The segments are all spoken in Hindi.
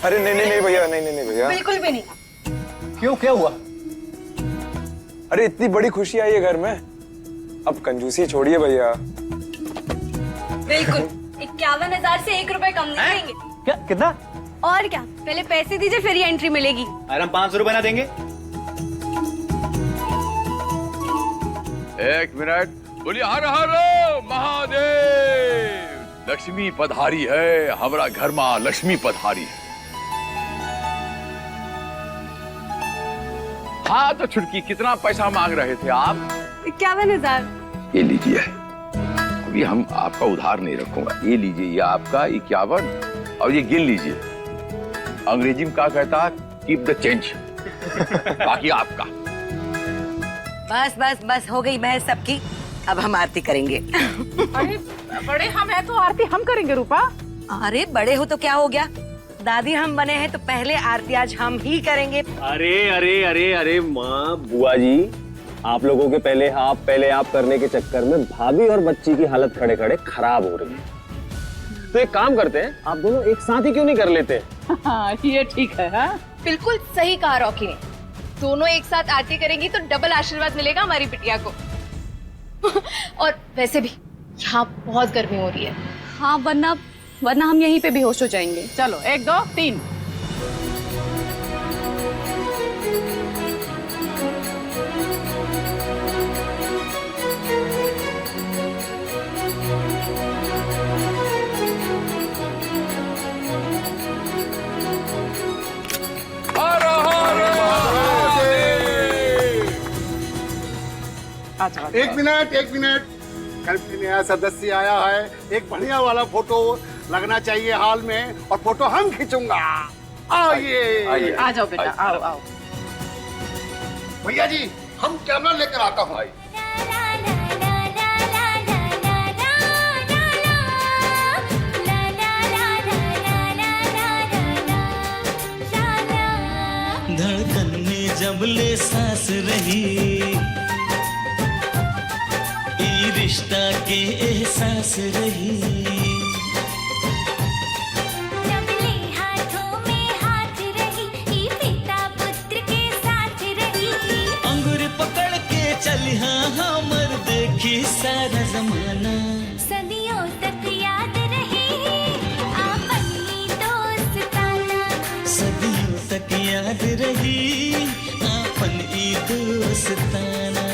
अरे नहीं नहीं नहीं भैया, नहीं नहीं नहीं भैया, बिल्कुल भी नहीं। क्यों, क्या हुआ? अरे इतनी बड़ी खुशी आई है घर में, अब कंजूसी छोड़िए भैया। बिल्कुल 51,000 से 1 रुपए कम नहीं देंगे। क्या, कितना? और क्या, पहले पैसे दीजिए फिर ही एंट्री मिलेगी। अरे हम 500 रुपए ना देंगे। 1 मिनट, बोलिए हर हर महादेव। लक्ष्मी पधारी है, हमारा घर माँ लक्ष्मी पधारी है। हाँ तो छुटकी, कितना पैसा मांग रहे थे आप? 51,000। ये लीजिए, अभी हम आपका उधार नहीं रखूंगा, ये लीजिए, ये आपका 51 और ये गिन लीजिए। अंग्रेजी में क्या कहता, कीप द चेंज। बाकी आपका। बस बस बस, हो गई बहस सबकी। अब हम आरती करेंगे। अरे बड़े हम हैं तो आरती हम करेंगे रूपा। अरे बड़े हो तो क्या हो गया, दादी हम बने हैं तो पहले आरती आज हम ही करेंगे। अरे अरे अरे अरे माँ, बुआ जी, आप लोगों के पहले आप करने के चक्कर में भाभी और बच्ची की हालत खड़े खड़े खराब हो रही है। तो एक काम करते हैं, आप दोनों एक साथ ही क्यों नहीं कर लेते? हाँ ये ठीक है। हाँ बिल्कुल सही कहा रॉकी ने, दोनों एक साथ आरती करेंगी तो डबल आशीर्वाद मिलेगा हमारी बिटिया को। और वैसे भी यहाँ बहुत गर्मी हो रही है। हाँ, वरना हम यहीं पे बेहोश हो जाएंगे। चलो 1 2 3। हर हर महादेव। एक मिनट, कल भी नया सदस्य आया है, एक बढ़िया वाला फोटो लगना चाहिए हॉल में, और फोटो हम खींचूंगा। आइए आ जाओ बेटा, आओ आओ। भैया जी, हम कैमरा लेकर आता हूँ। धड़कन में जब ले सांस रही, ये रिश्ता के एहसास रही। जब ले हाथों में हाथ रही, ये पिता पुत्र के साथ रही। अंगूर पकड़ के चली हाँ हमर देखी सारा जमाना। सदियों तक याद रही अपनी दोस्ताना। सदियों तक याद रही अपन ई दोस्ताना।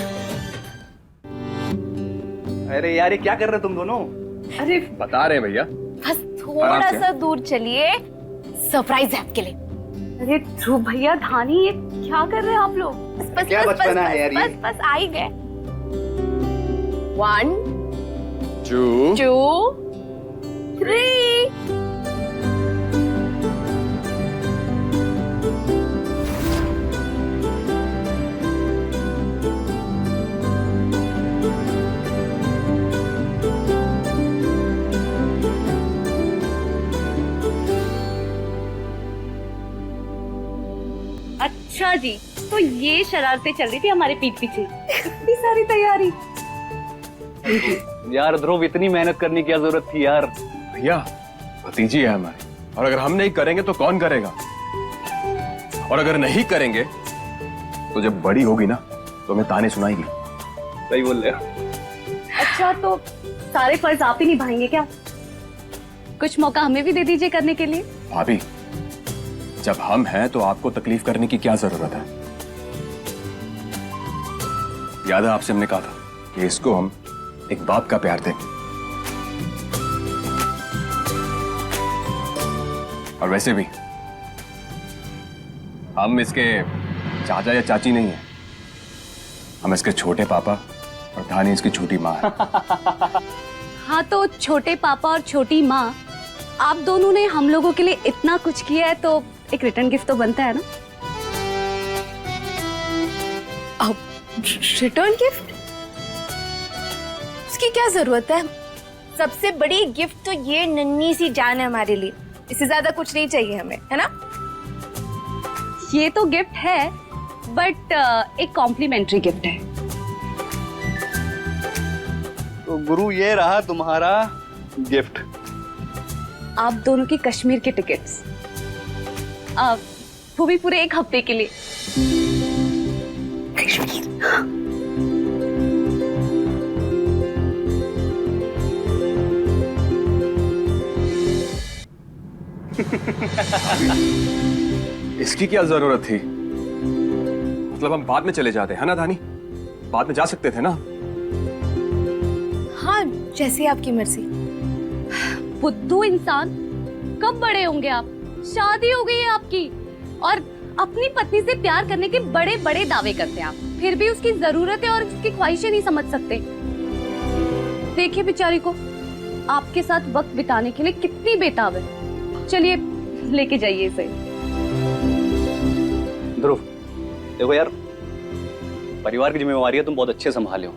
अरे यार, ये क्या कर रहे हो तुम दोनों? अरे बता रहे हैं भैया। बस थोड़ा सा दूर चलिए, सरप्राइज है आपके लिए। अरे ध्रुव भैया, धानी, ये क्या कर रहे हैं आप लोग? बस क्या बचपना है यार ये? बस आ ही गए। 1 2 2 3। अच्छा जी, तो ये शरारतें चल रही थी हमारे पीठ पीछे। इतनी सारी तैयारी। यार ध्रुव, इतनी मेहनत करने की क्या जरूरत थी यार? भैया भतीजी है हमारी, और अगर हम नहीं करेंगे तो कौन करेगा? और अगर नहीं करेंगे तो जब बड़ी होगी ना तो हमें ताने सुनाएगी। सही बोल रहे हो। अच्छा, तो सारे फर्ज आप ही निभाएंगे क्या? कुछ मौका हमें भी दे दीजिए करने के लिए। भाभी, जब हम हैं तो आपको तकलीफ करने की क्या जरूरत है? याद है आपसे हमने कहा था कि इसको हम एक बाप का प्यार दें। और वैसे भी हम इसके चाचा या चाची नहीं है, हम इसके छोटे पापा और धानी इसकी छोटी माँ है। हाँ, तो छोटे पापा और छोटी माँ, आप दोनों ने हम लोगों के लिए इतना कुछ किया है तो एक रिटर्न गिफ्ट तो बनता है ना। अब रिटर्न गिफ्ट? इसकी क्या जरूरत है? सबसे बड़ी गिफ्ट तो ये नन्ही सी जान है हमारे लिए, इससे ज्यादा कुछ नहीं चाहिए हमें, है ना? ये तो गिफ्ट है, बट एक कॉम्प्लीमेंट्री गिफ्ट है। तो गुरु, ये रहा तुम्हारा गिफ्ट। आप दोनों की कश्मीर की टिकट्स। वो भी पूरे 1 हफ्ते के लिए। इसकी क्या जरूरत थी? मतलब हम बाद में चले जाते हैं ना धानी, बाद में जा सकते थे ना। हाँ, जैसी आपकी मर्जी। बुद्धू इंसान, कब बड़े होंगे आप? शादी हो गई है आपकी और अपनी पत्नी से प्यार करने के बड़े बड़े दावे करते हैं आप, फिर भी उसकी जरूरतें और उसकी ख्वाहिशें नहीं समझ सकते। देखिए बेचारी को आपके साथ वक्त बिताने के लिए कितनी बेताब है। चलिए लेके जाइए इसे। ध्रुव, देखो यार, परिवार की जिम्मेवारी है, तुम बहुत अच्छे संभाले हो।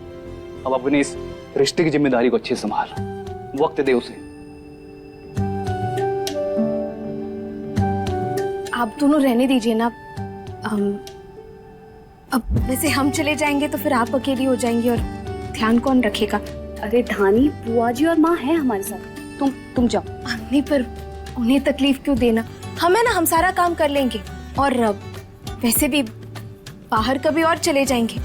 अब अपनी इस रिश्ते की जिम्मेदारी को अच्छे से संभाल, वक्त दे उसे। आप दोनों रहने दीजिए ना। अब वैसे हम चले जाएंगे तो फिर आप अकेली हो जाएंगी और ध्यान कौन रखेगा? अरे धानी, बुआ जी और माँ है हमारे साथ, तुम जाओ। नहीं, पर उन्हें तकलीफ क्यों देना? हम है ना, हम सारा काम कर लेंगे। और वैसे भी बाहर कभी और चले जाएंगे,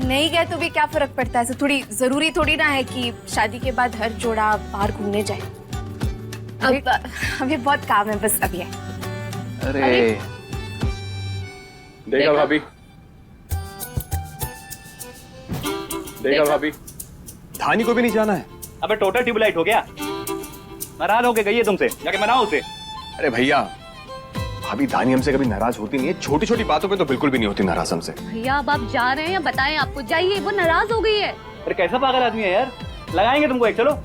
नहीं गए तो भी क्या फर्क पड़ता है? थोड़ी जरूरी थोड़ी ना है कि शादी के बाद हर जोड़ा बाहर घूमने जाए। अब अभी बहुत काम है, बस अभी है। अरे देखा भाभी, देखा भाभी, धानी को भी नहीं जाना है। अबे टोटल ट्यूबलाइट हो गया, नाराज होके गई है तुमसे, जाके मनाओ उसे। अरे भैया, भाभी धानी हमसे कभी नाराज होती नहीं है, छोटी छोटी बातों पे तो बिल्कुल भी नहीं होती नाराज हमसे। भैया अब आप जा रहे हैं या बताएं आपको? जाइए, वो नाराज हो गई है। अरे कैसा पागल आदमी है यार, लगाएंगे तुमको एक। चलो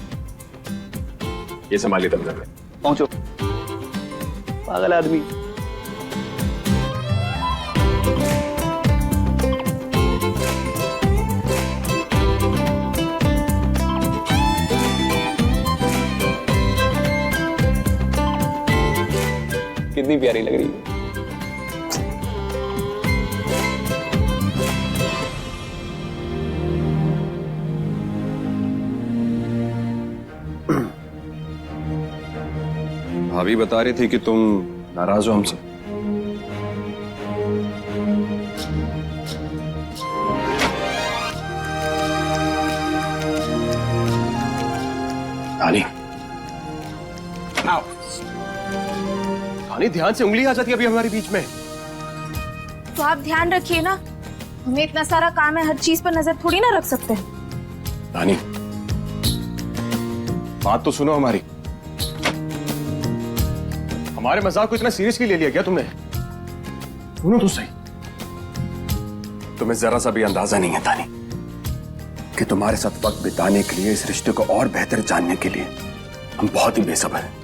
ये संभालिए तब तक। पहुंचो, पागल आदमी। कितनी प्यारी लग रही है। भाभी बता रही थी कि तुम नाराज हो हमसे। धानी, धानी, ध्यान से उंगली आ जाती है अभी हमारे बीच में। तो आप ध्यान रखिए ना, हमें इतना सारा काम है, हर चीज पर नजर थोड़ी ना रख सकते हैं। धानी, बात तो सुनो हमारी। हमारे मजाक को इतना सीरियसली ले लिया क्या तुमने? सुनो तो सही, तुम्हें जरा सा भी अंदाजा नहीं है धानी कि तुम्हारे साथ वक्त बिताने के लिए, इस रिश्ते को और बेहतर जानने के लिए हम बहुत ही बेसब्र हैं।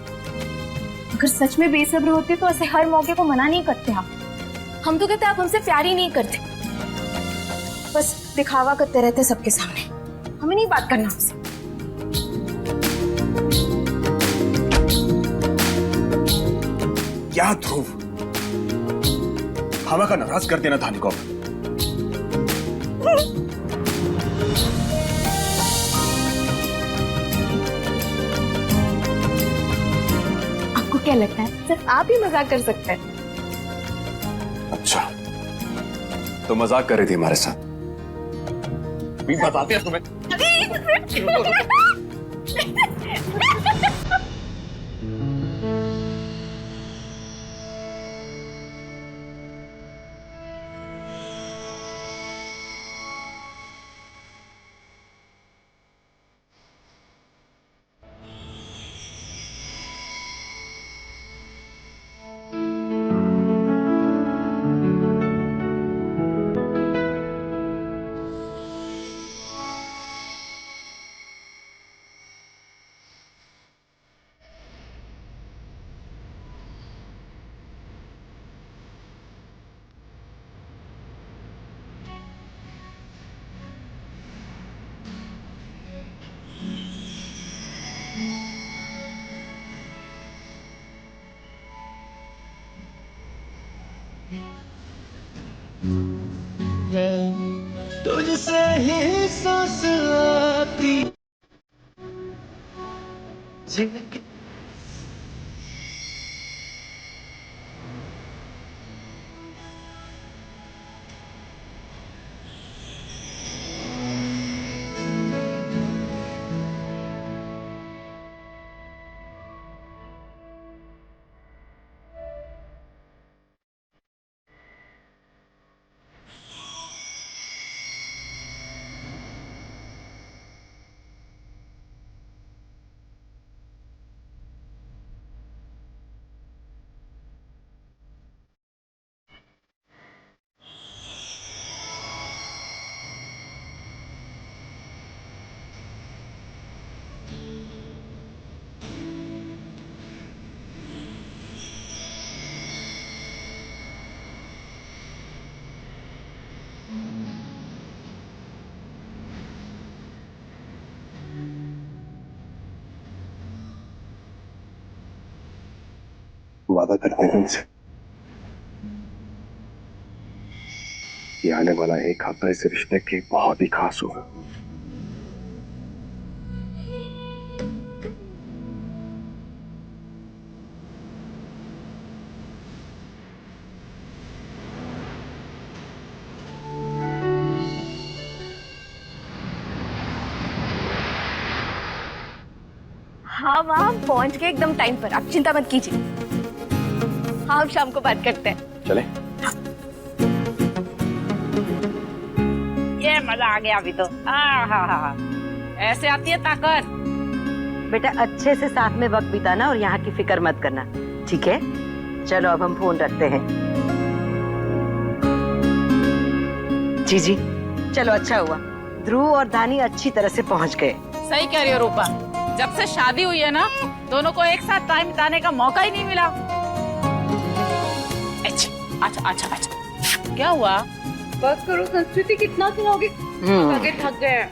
अगर सच में बेसब्र होते तो ऐसे हर मौके को मना नहीं करते आप। हम तो कहते आप हमसे प्यार ही नहीं करते, बस दिखावा करते रहते सबके सामने। हमें नहीं बात करना हमसे। क्या ध्रुव, हवा का नाराज कर देना धानी को। आपको क्या लगता है सिर्फ आप ही मजाक कर सकते हैं? अच्छा, तो मजाक कर रही थी हमारे साथ। भी बताते हैं तुम्हें। तुझसे ही सांस आती वादा करते हैं उनसे ये आने वाला एक हफ्ता इस रिश्ते के बहुत ही खास होगा। हाँ माँ, हम पहुंच गए एकदम टाइम पर, आप चिंता मत कीजिए। हाँ, हम शाम को बात करते हैं। चले। ये मजा आ गया अभी तो। हाँ, ऐसे आती है ताकत। बेटा अच्छे से साथ में वक्त बिताना और यहाँ की फिक्र मत करना, ठीक है? चलो अब हम फोन रखते हैं। जी चलो, अच्छा हुआ ध्रुव और दानी अच्छी तरह से पहुँच गए। सही कह रही हो रूपा, जब से शादी हुई है ना, दोनों को एक साथ टाइम बिताने का मौका ही नहीं मिला। अच्छा, क्या हुआ? बस करो संस्कृति, कितना खिलाओगे? थक गए।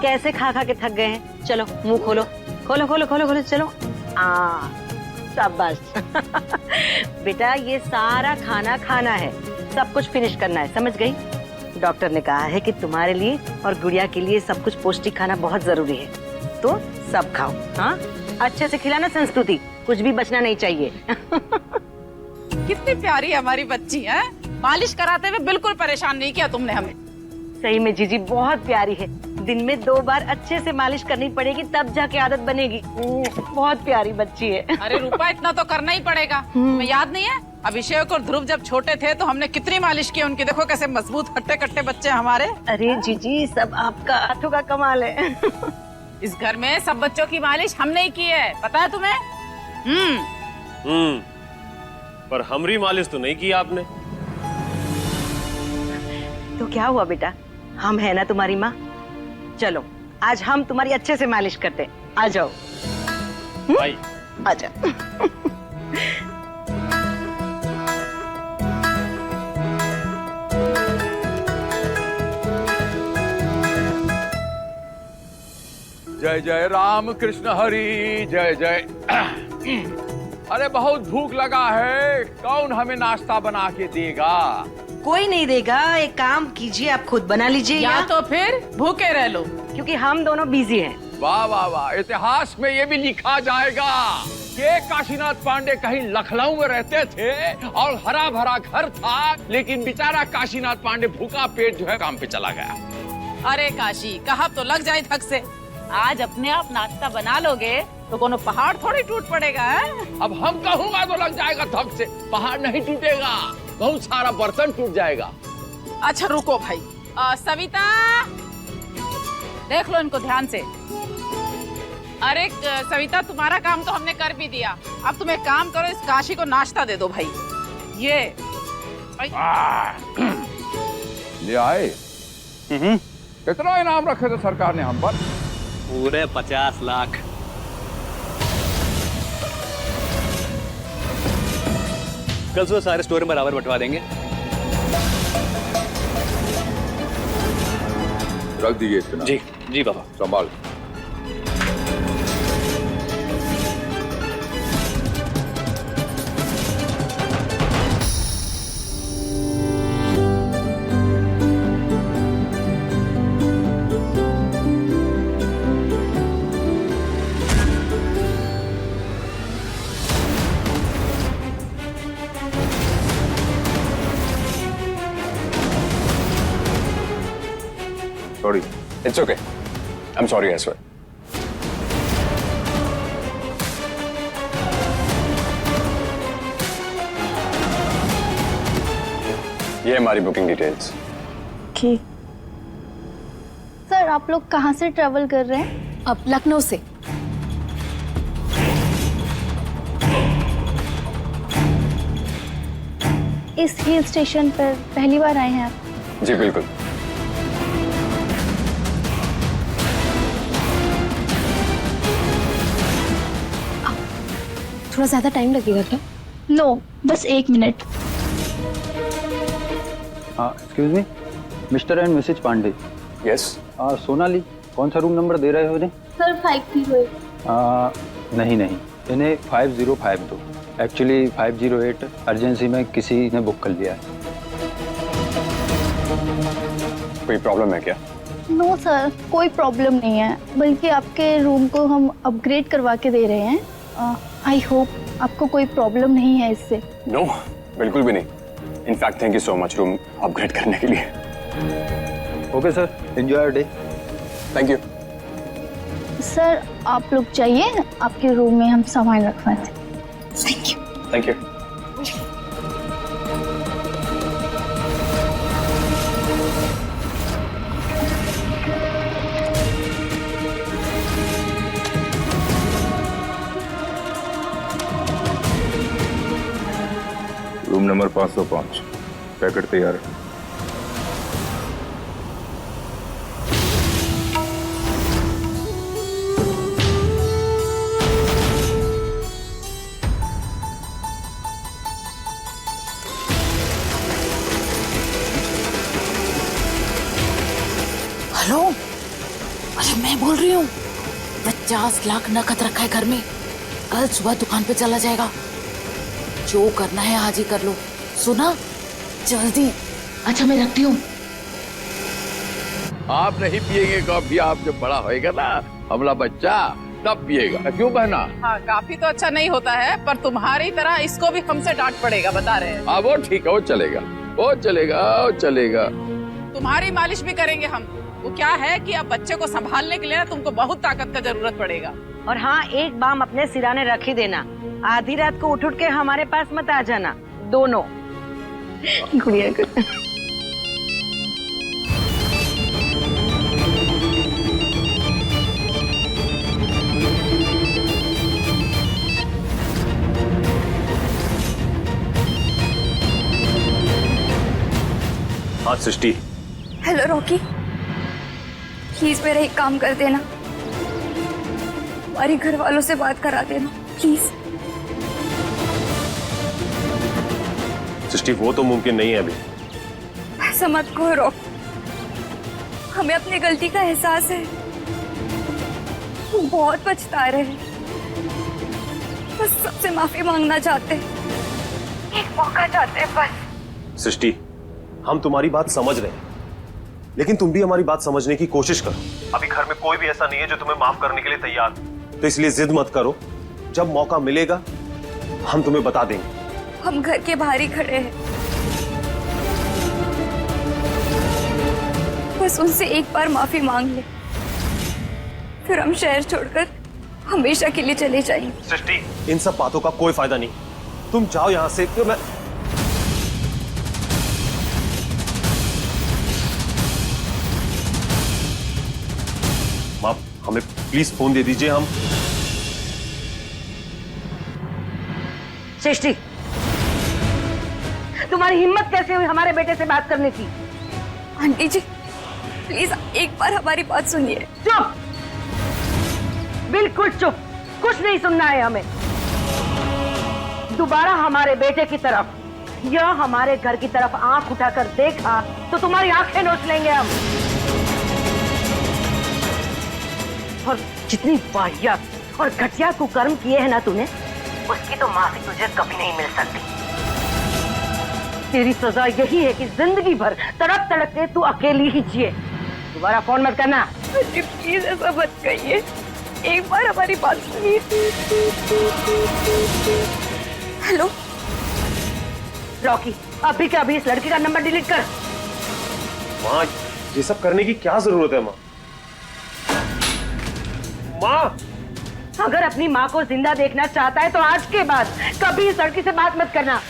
कैसे खा खा के थक गए हैं? चलो मुंह खोलो, खोलो, चलो। शाबाश। बेटा ये सारा खाना खाना है, सब कुछ फिनिश करना है, समझ गई? डॉक्टर ने कहा है कि तुम्हारे लिए और गुड़िया के लिए सब कुछ पौष्टिक खाना बहुत जरूरी है, तो सब खाओ। हाँ, अच्छे से खिलाना संस्कृति, कुछ भी बचना नहीं चाहिए। कितनी प्यारी है हमारी बच्ची है। मालिश कराते हुए बिल्कुल परेशान नहीं किया तुमने हमें। सही में जीजी बहुत प्यारी है, दिन में 2 बार अच्छे से मालिश करनी पड़ेगी तब जाके आदत बनेगी। बहुत प्यारी बच्ची है। अरे रूपा, इतना तो करना ही पड़ेगा। तुम्हें याद नहीं है अभिषेक और ध्रुव जब छोटे थे तो हमने कितनी मालिश की उनकी? देखो कैसे मजबूत हट्टे कट्टे बच्चे हमारे। अरे जीजी सब आपका हाथों का कमाल है। इस घर में सब बच्चों की मालिश हमने ही की है, पता है तुम्हें? पर हमरी मालिश तो नहीं की आपने। तो क्या हुआ बेटा, हम है ना तुम्हारी माँ। चलो आज हम तुम्हारी अच्छे से मालिश करते हैं, आ जाओ। भाई आजा। जय जय राम कृष्ण हरि, जय जय। अरे बहुत भूख लगा है, कौन हमें नाश्ता बना के देगा? कोई नहीं देगा, एक काम कीजिए आप खुद बना लीजिए या तो फिर भूखे रह लो, क्योंकि हम दोनों बिजी हैं। वाह वाह वाह, इतिहास में ये भी लिखा जाएगा कि काशीनाथ पांडे कहीं लखनऊ में रहते थे और हरा भरा घर था, लेकिन बेचारा काशीनाथ पांडे भूखा पेट जो है काम पे चला गया। अरे काशी, कहा तो लग जाए थक से। आज अपने आप नाश्ता बना लोगे तो कोनो पहाड़ थोड़ी टूट पड़ेगा है? अब हम कहूँगा तो लग जाएगा थक से, पहाड़ नहीं टूटेगा, बहुत सारा बर्तन टूट जाएगा। अच्छा रुको भाई। सविता, देख लो इनको ध्यान से। अरे सविता, तुम्हारा काम तो हमने कर भी दिया, अब तुम एक काम करो, इस काशी को नाश्ता दे दो भाई। ये ले आए। कितना इनाम रखे थे सरकार ने हम पर? पूरे 50 लाख। कल सुबह सारे स्टोर में बराबर बंटवा देंगे। रख दीजिए इतना। जी बाबा। संभाल। Sorry. It's okay. I'm sorry as well. ये हमारी बुकिंग डिटेल्स। ठीक। सर आप लोग कहाँ से ट्रेवल कर रहे हैं? अब लखनऊ से। इस हिल स्टेशन पर पहली बार आए हैं आप? जी बिल्कुल। थोड़ा ज्यादा टाइम लगेगा क्या? नो, बस 1 minute. Excuse me, mister and missus Pandey. Yes. Sonali, कौन सा रूम नंबर दे रहे हो इन्हें? सर 5 नहीं, इन्हें 5052। एक्चुअली 508 अर्जेंसी में किसी ने बुक कर लिया है। कोई प्रॉब्लम है क्या? नो सर, कोई प्रॉब्लम नहीं है, बल्कि आपके रूम को हम अपग्रेड करवा के दे रहे हैं। आई होप आपको कोई प्रॉब्लम नहीं है इससे। नो, बिल्कुल भी नहीं। In fact thank you so much room upgrade करने के लिए। Okay sir, enjoy your day. Thank you. Sir आप लोग चाहिए, आपके रूम में हम सामान रखवाते हैं। Thank you. Thank you. Room number 505, packet तैयार है। हेलो, अरे मैं बोल रही हूँ 50 लाख नकद रखा है घर में, कल सुबह दुकान पे चला जाएगा। जो करना है आज ही कर लो, सुना? जल्दी। अच्छा मैं रखती हूँ। आप नहीं पिएंगे कॉफी, आप जब बड़ा होएगा ना हमारा बच्चा तब पिएगा, क्यों बहना? हाँ, काफी तो अच्छा नहीं होता है, पर तुम्हारी तरह इसको भी हमसे डांट पड़ेगा, बता रहे हैं। हाँ वो ठीक है, वो चलेगा, वो चलेगा, वो चलेगा। तुम्हारी मालिश भी करेंगे हम। वो क्या है कि अब बच्चे को संभालने के लिए ना तुमको बहुत ताकत का जरूरत पड़ेगा। और हाँ, एक बाम अपने सिराने रख ही देना। आधी रात को उठ के हमारे पास मत आ जाना, दोनों। गुड़िया को हाँ सृष्टि। हेलो रॉकी, प्लीज मेरा एक काम कर देना, हमारे घर वालों से बात करा देना प्लीज। सृष्टि वो तो मुमकिन नहीं है अभी। ऐसा मत कहो रॉक, हमें अपनी गलती का एहसास है, हम बहुत पछता रहे हैं, बस सबसे माफी मांगना चाहते हैं, एक मौका चाहते हैं बस। सृष्टि हम तुम्हारी बात समझ रहे हैं, लेकिन तुम भी हमारी बात समझने की कोशिश करो। अभी घर में कोई भी ऐसा नहीं है जो तुम्हें माफ करने के लिए तैयार हो, तो इसलिए जिद मत करो। जब मौका मिलेगा हम तुम्हें बता देंगे। हम घर के बाहर ही खड़े हैं, बस उनसे एक बार माफी मांग ले, फिर हम शहर छोड़कर हमेशा के लिए चले जाएंगे। सृष्टि इन सब बातों का कोई फायदा नहीं, तुम जाओ यहाँ से। क्यों? मैं आप हमें प्लीज फोन दे दीजिए। हम सृष्टि, तुम्हारी हिम्मत कैसे हुई हमारे बेटे से बात करने की? आंटी जी प्लीज एक बार हमारी बात सुनिए। चुप, बिल्कुल चुप, कुछ नहीं सुनना है हमें। दोबारा हमारे बेटे की तरफ या हमारे घर की तरफ आंख उठाकर देखा तो तुम्हारी आंखें नोच लेंगे हम। और जितनी वाहियात और घटिया कुकर्म किए हैं ना तूने, उसकी तो माफी तुझे कभी नहीं मिल सकती। तेरी सजा यही है कि जिंदगी भर तड़प तड़प के तू अकेली ही जिए। दोबारा फोन मत करना। प्लीज ऐसा मत कहिए, एक बार हमारी बात सुनिए। हेलो रॉकी, अभी के अभी इस लड़की का नंबर डिलीट कर। माँ ये सब करने की क्या जरूरत है? माँ माँ अगर अपनी माँ को जिंदा देखना चाहता है तो आज के बाद कभी इस लड़की से बात मत करना।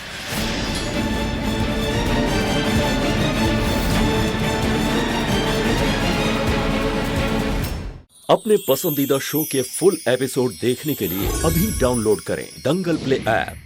अपने पसंदीदा शो के फुल एपिसोड देखने के लिए अभी डाउनलोड करें दंगल प्ले ऐप।